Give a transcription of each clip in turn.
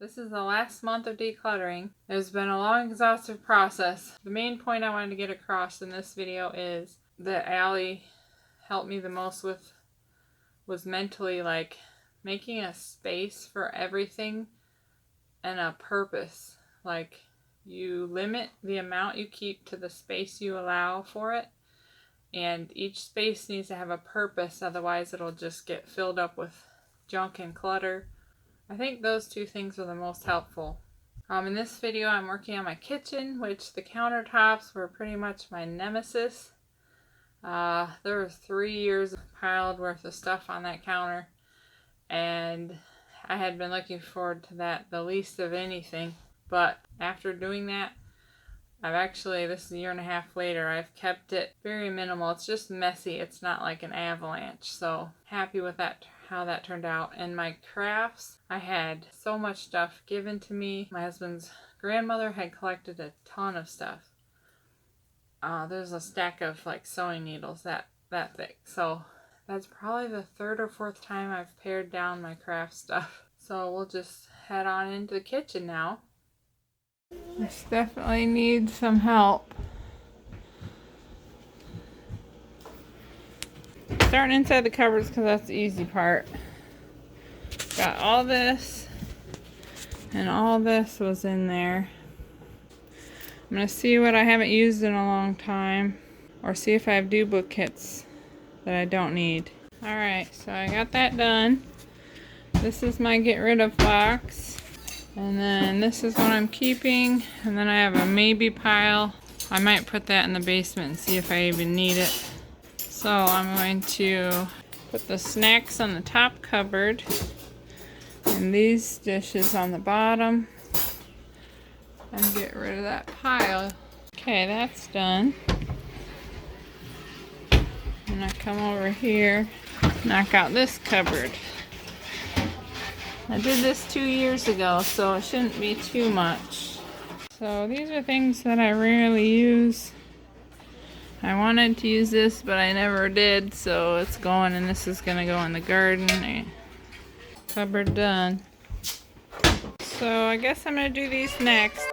This is the last month of decluttering. It's been a long, exhaustive process. The main point I wanted to get across in this video is that Allie helped me the most with was mentally like making a space for everything and a purpose. Like you limit the amount you keep to the space you allow for it, and each space needs to have a purpose, otherwise it'll just get filled up with junk and clutter. I think those two things are the most helpful. In this video I'm working on my kitchen, which the countertops were pretty much my nemesis. There were 3 years piled worth of stuff on that counter, and I had been looking forward to that the least of anything. But after doing that, this is a 1.5 years later, I've kept it very minimal. It's just messy. It's not like an avalanche. So happy with that, how that turned out. And my crafts, I had so much stuff given to me. My husband's grandmother had collected a ton of stuff. There's a stack of like sewing needles that thick. So that's probably the 3rd or 4th time I've pared down my craft stuff. So we'll just head on into the kitchen now. This definitely needs some help. Starting inside the cupboards because that's the easy part. Got all this, and all this was in there. I'm going to see what I haven't used in a long time, or see if I have duplicates that I don't need. Alright, so I got that done. This is my get rid of box. And then this is what I'm keeping. And then I have a maybe pile. I might put that in the basement and see if I even need it. So I'm going to put the snacks on the top cupboard. And these dishes on the bottom. And get rid of that pile. Okay, that's done. And I come over here, knock out this cupboard. I did this 2 years ago, so it shouldn't be too much. So these are things that I rarely use. I wanted to use this, but I never did, so it's going, and this is going to go in the garden. Cupboard done. So I guess I'm going to do these next.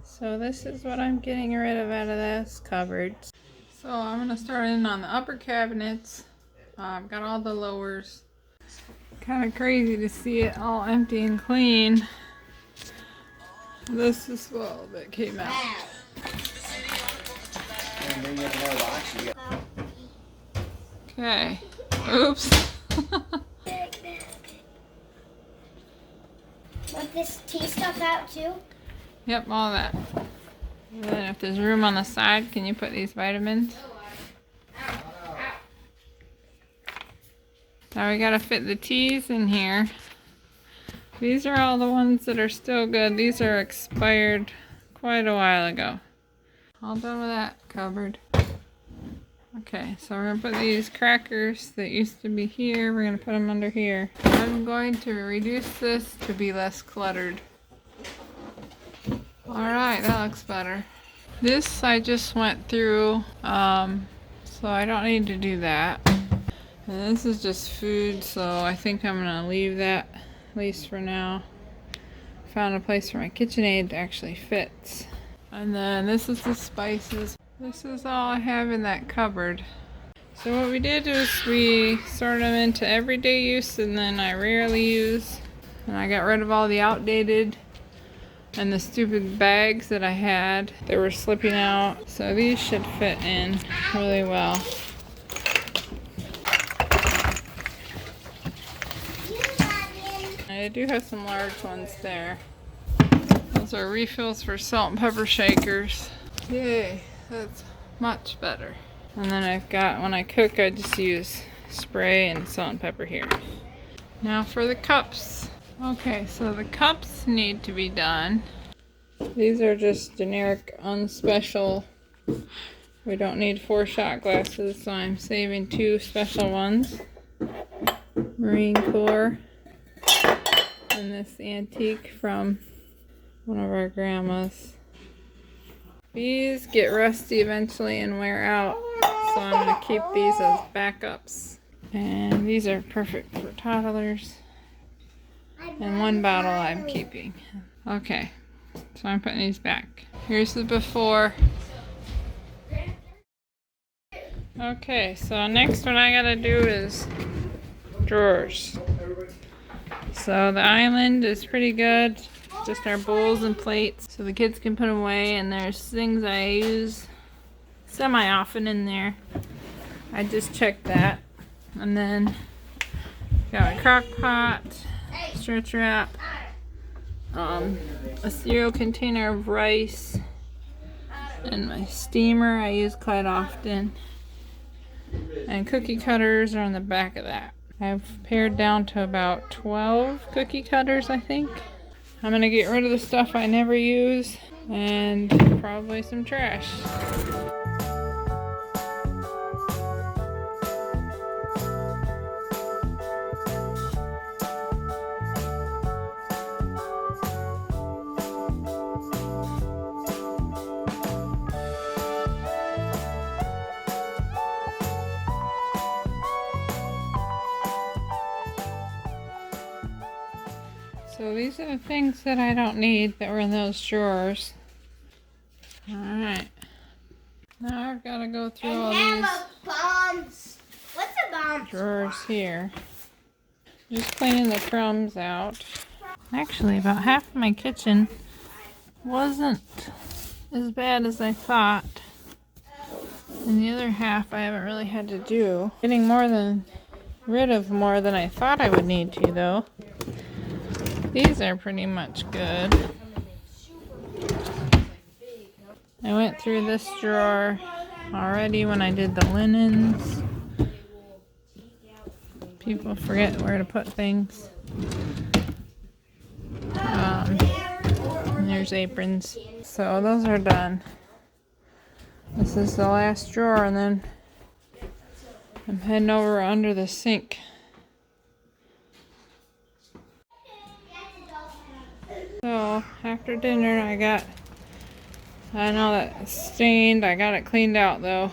So this is what I'm getting rid of out of this cupboard. So I'm going to start in on the upper cabinets. I've got all the lowers. Kind of crazy to see it all empty and clean. This is all that came out. Okay. Oops. Want this tea stuff out too? Yep, all that. And then if there's room on the side, can you put these vitamins? Now we gotta fit the teas in here. These are all the ones that are still good. These are expired quite a while ago. All done with that cupboard. Okay, so we're gonna put these crackers that used to be here, we're gonna put them under here. I'm going to reduce this to be less cluttered. Alright, that looks better. This I just went through, so I don't need to do that. And this is just food, so I think I'm going to leave that, at least for now. Found a place for my KitchenAid that actually fits. And then this is the spices. This is all I have in that cupboard. So what we did is we sorted them into everyday use and then I rarely use. And I got rid of all the outdated and the stupid bags that I had that were slipping out. So these should fit in really well. I do have some large ones there. Those are refills for salt and pepper shakers. Yay, that's much better. And then I've got, when I cook, I just use spray and salt and pepper here. Now for the cups. Okay, so the cups need to be done. These are just generic, unspecial. We don't need 4 shot glasses, so I'm saving 2 special ones. Marine Corps. And this antique from One of our grandma's. These get rusty eventually and wear out, so I'm going to keep these as backups. And these are perfect for toddlers. And one bottle I'm keeping. Okay, so I'm putting these back. Here's the before. Okay, so next what I gotta do is drawers. So the island is pretty good. Just our bowls and plates so the kids can put them away, and there's things I use semi-often in there. I just checked that. And then got my crock pot, stretch wrap, a cereal container of rice, and my steamer I use quite often. And cookie cutters are on the back of that. I've pared down to about 12 cookie cutters, I think. I'm gonna get rid of the stuff I never use and probably some trash. So these are the things that I don't need that were in those drawers. Alright. Now I've got to go through all these bombs. What's a bomb? drawers here. Just cleaning the crumbs out. Actually, about half of my kitchen wasn't as bad as I thought. And the other half I haven't really had to do. Getting rid of more than I thought I would need to, though. These are pretty much good. I went through this drawer already when I did the linens. People forget where to put things. And there's aprons. So those are done. This is the last drawer, and then I'm heading over under the sink. So after dinner I know that it's stained. I got it cleaned out though.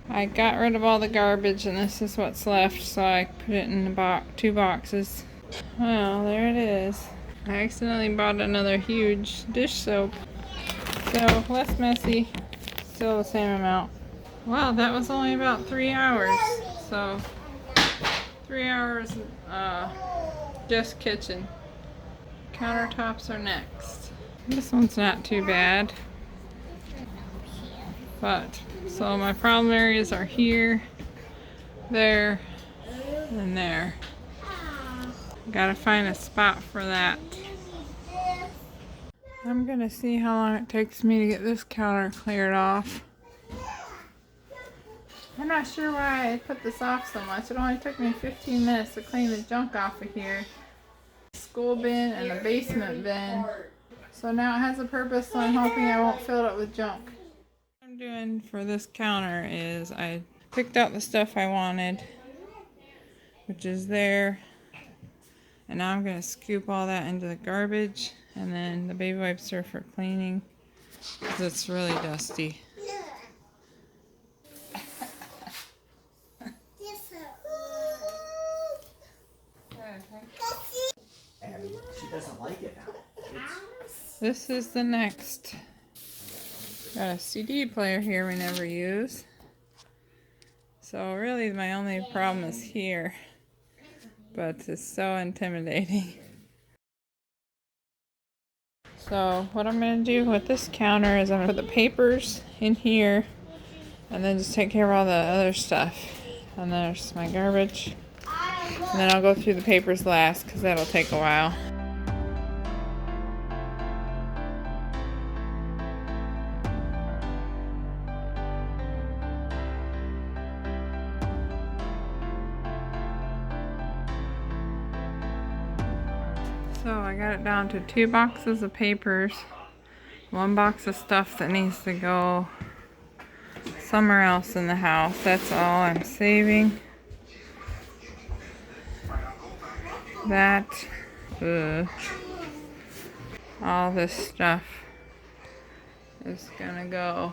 I got rid of all the garbage and this is what's left, so I put it in two boxes. Well, there it is. I accidentally bought another huge dish soap. So less messy, still the same amount. Wow, that was only about 3 hours. So 3 hours just kitchen. Countertops are next. This one's not too bad. But, so my problem areas are here, there, and there. Gotta find a spot for that. I'm gonna see how long it takes me to get this counter cleared off. I'm not sure why I put this off so much. It only took me 15 minutes to clean the junk off of here. School bin and a basement bin. So now it has a purpose, so I'm hoping I won't fill it up with junk. What I'm doing for this counter is I picked out the stuff I wanted, which is there. And now I'm going to scoop all that into the garbage, and then the baby wipes are for cleaning because it's really dusty. She doesn't like it now. This is the next. Got a CD player here we never use. So really my only problem is here. But it's so intimidating. So what I'm going to do with this counter is I'm going to put the papers in here and then just take care of all the other stuff. And there's my garbage. And then I'll go through the papers last because that'll take a while. So I got it down to 2 boxes of papers, 1 box of stuff that needs to go somewhere else in the house. That's all I'm saving. That, all this stuff is gonna go.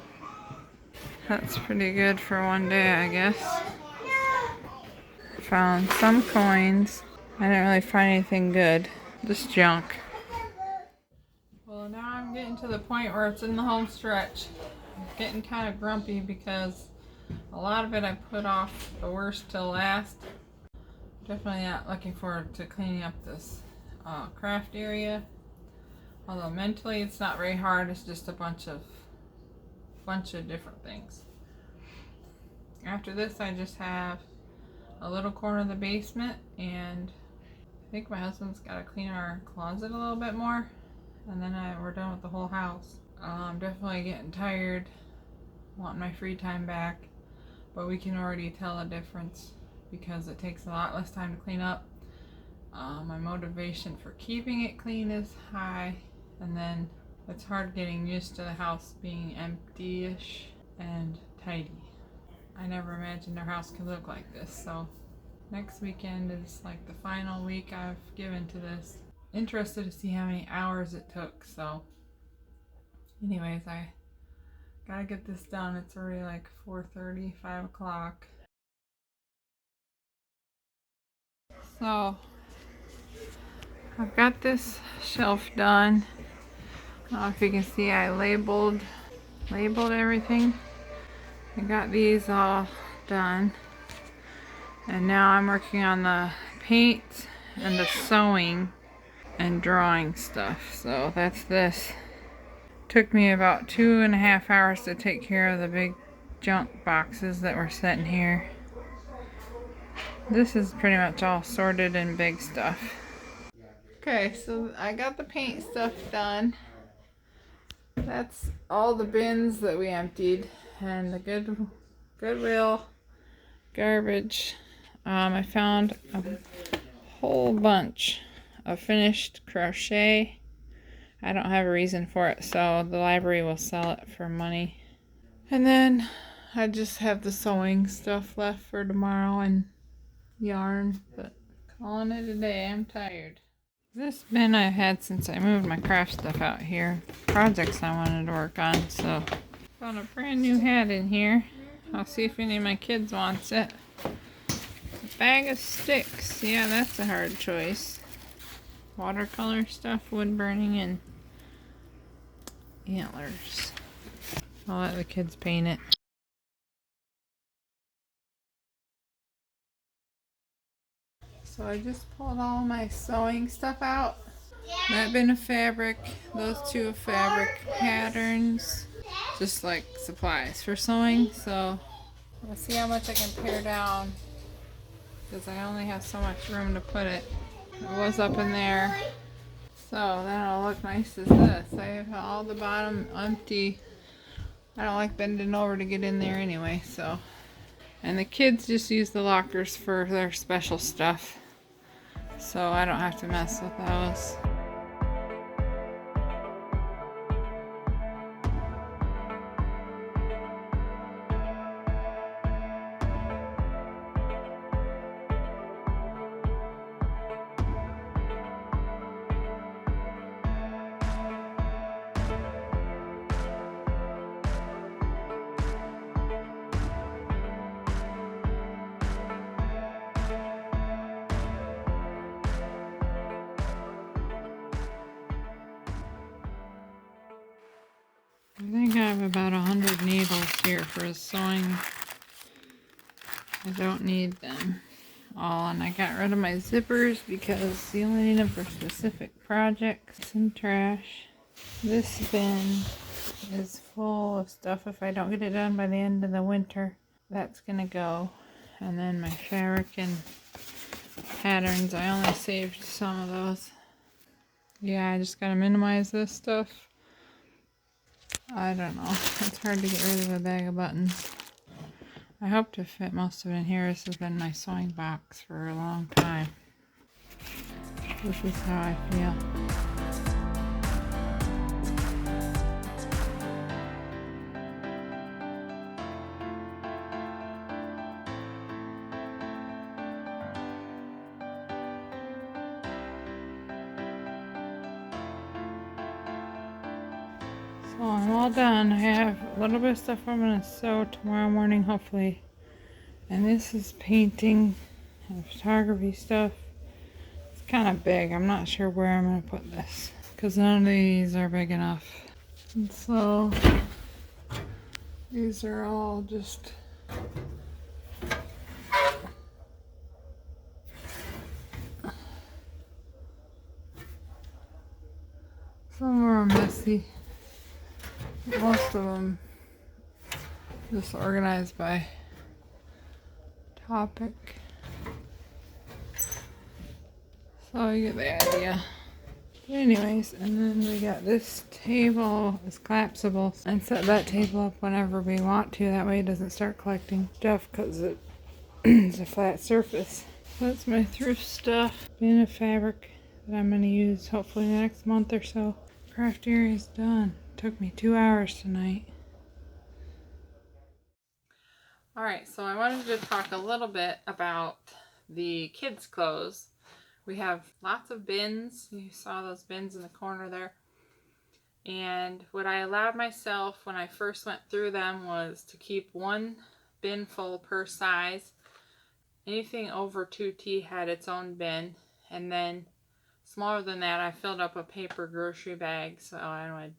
That's pretty good for one day, I guess. Found some coins. I didn't really find anything good, just junk. Well, now I'm getting to the point where it's in the home stretch. I'm getting kind of grumpy because a lot of it I put off the worst till last. Definitely not looking forward to cleaning up this craft area. Although mentally it's not very hard, it's just a bunch of different things. After this I just have a little corner of the basement, and I think my husband's got to clean our closet a little bit more, and then we're done with the whole house. I'm definitely getting tired, wanting my free time back, but we can already tell a difference because it takes a lot less time to clean up. My motivation for keeping it clean is high, and then it's hard getting used to the house being empty-ish and tidy. I never imagined our house could look like this, so next weekend is like the final week I've given to this. Interested to see how many hours it took, so anyways, I gotta get this done. It's already like 4:30, 5 o'clock. So I've got this shelf done. I don't know if you can see, I labeled everything. I got these all done, and now I'm working on the paint and the sewing and drawing stuff. So that's this. Took me about 2.5 hours to take care of the big junk boxes that were sitting here. This is pretty much all sorted in big stuff. Okay, so I got the paint stuff done. That's all the bins that we emptied, and the Goodwill garbage. I found a whole bunch of finished crochet. I don't have a reason for it, so the library will sell it for money. And then I just have the sewing stuff left for tomorrow and yarn, but calling it a day. I'm tired. This bin I've had since I moved my craft stuff out here. Projects I wanted to work on, so found a brand new hat in here. I'll see if any of my kids wants it. A bag of sticks. Yeah, that's a hard choice. Watercolor stuff, wood burning, and antlers. I'll let the kids paint it. So I just pulled all my sewing stuff out. That bin of fabric, those two of fabric patterns, just like supplies for sewing. So let's see how much I can pare down, because I only have so much room to put it. It was up in there, so then it'll look nice as this. I have all the bottom empty. I don't like bending over to get in there anyway, so. And the kids just use the lockers for their special stuff, so I don't have to mess with those. I think I have about 100 needles here for sewing. I don't need them all, and I got rid of my zippers because you only need them for specific projects. And trash. This bin is full of stuff if I don't get it done by the end of the winter. That's gonna go. And then my fabric and patterns, I only saved some of those. Yeah, I just gotta minimize this stuff. I don't know. It's hard to get rid of a bag of buttons. I hope to fit most of it in here. This has been my sewing box for a long time. This is how I feel. So I'm all done. I have a little bit of stuff I'm going to sew tomorrow morning, hopefully. And this is painting and photography stuff. It's kind of big. I'm not sure where I'm going to put this, because none of these are big enough. And so these are all just some are messy. Most of them just organized by topic. So you get the idea. Anyways, and then we got this table is collapsible, and set that table up whenever we want to. That way it doesn't start collecting stuff because it's a flat surface. That's my thrift stuff. Bin of fabric that I'm going to use hopefully the next month or so. Craft area is done. Took me 2 hours tonight. Alright, so I wanted to talk a little bit about the kids' clothes. We have lots of bins. You saw those bins in the corner there. And what I allowed myself when I first went through them was to keep one bin full per size. Anything over 2T had its own bin. And then smaller than that, I filled up a paper grocery bag. So I would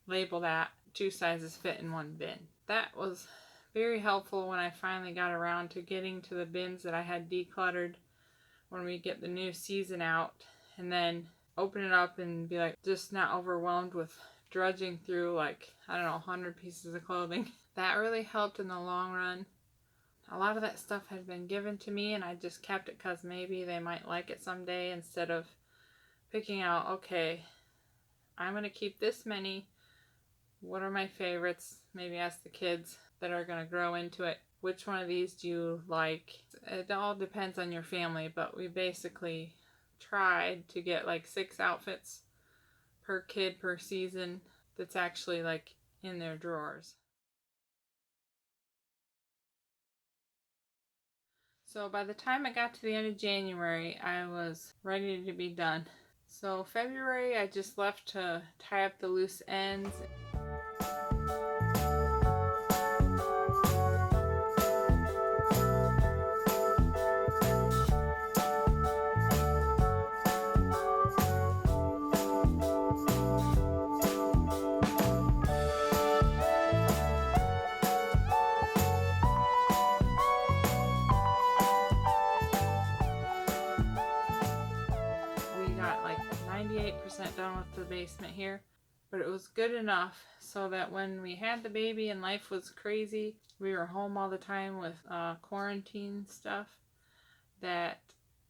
label that 2 sizes fit in one bin. That was very helpful when I finally got around to getting to the bins that I had decluttered when we get the new season out, and then open it up and be like just not overwhelmed with drudging through like, I don't know, 100 pieces of clothing. That really helped in the long run. A lot of that stuff had been given to me and I just kept it because maybe they might like it someday, instead of picking out, okay, I'm going to keep this many. What are my favorites? Maybe ask the kids that are going to grow into it, which one of these do you like? It all depends on your family, but we basically tried to get like 6 outfits per kid per season that's actually like in their drawers. So by the time I got to the end of January, I was ready to be done. So February, I just left to tie up the loose ends. We got like 98% done with the basement here, but it was good enough so that when we had the baby and life was crazy, we were home all the time with quarantine stuff, that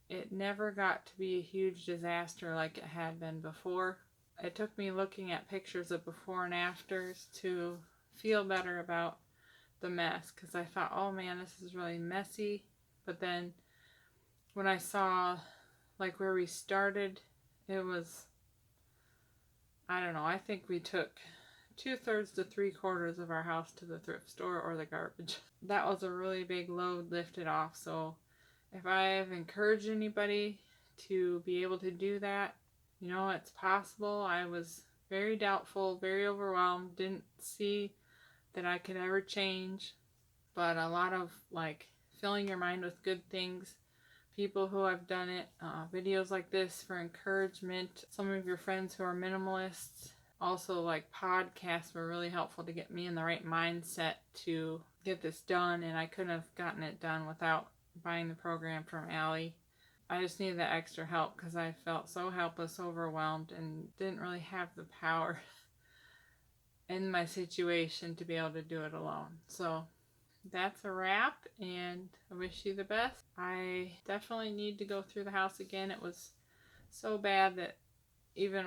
it never got to be a huge disaster like it had been before. It took me looking at pictures of before and afters to feel better about the mess, because I thought, oh man, this is really messy. But then when I saw like where we started, it was, I don't know, I think we took 2/3 to 3/4 of our house to the thrift store or the garbage. That was a really big load lifted off. So if I've encouraged anybody to be able to do that, you know, it's possible. I was very doubtful, very overwhelmed, didn't see that I could ever change, but a lot of like filling your mind with good things, people who have done it, videos like this for encouragement, some of your friends who are minimalists, also like podcasts were really helpful to get me in the right mindset to get this done, and I couldn't have gotten it done without buying the program from Allie. I just needed that extra help because I felt so helpless, overwhelmed, and didn't really have the power in my situation to be able to do it alone. So that's a wrap, and I wish you the best. I definitely need to go through the house again. It was so bad that even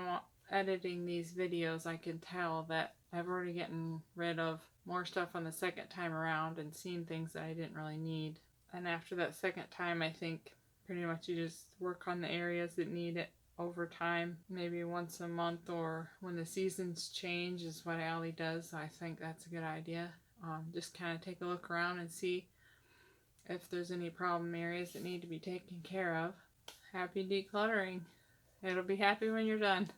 editing these videos, I can tell that I've already gotten rid of more stuff on the second time around and seen things that I didn't really need. And after that second time, I think pretty much you just work on the areas that need it over time, maybe once a month, or when the seasons change is what Allie does. I think that's a good idea. Just kind of take a look around and see if there's any problem areas that need to be taken care of. Happy decluttering. It'll be happy when you're done.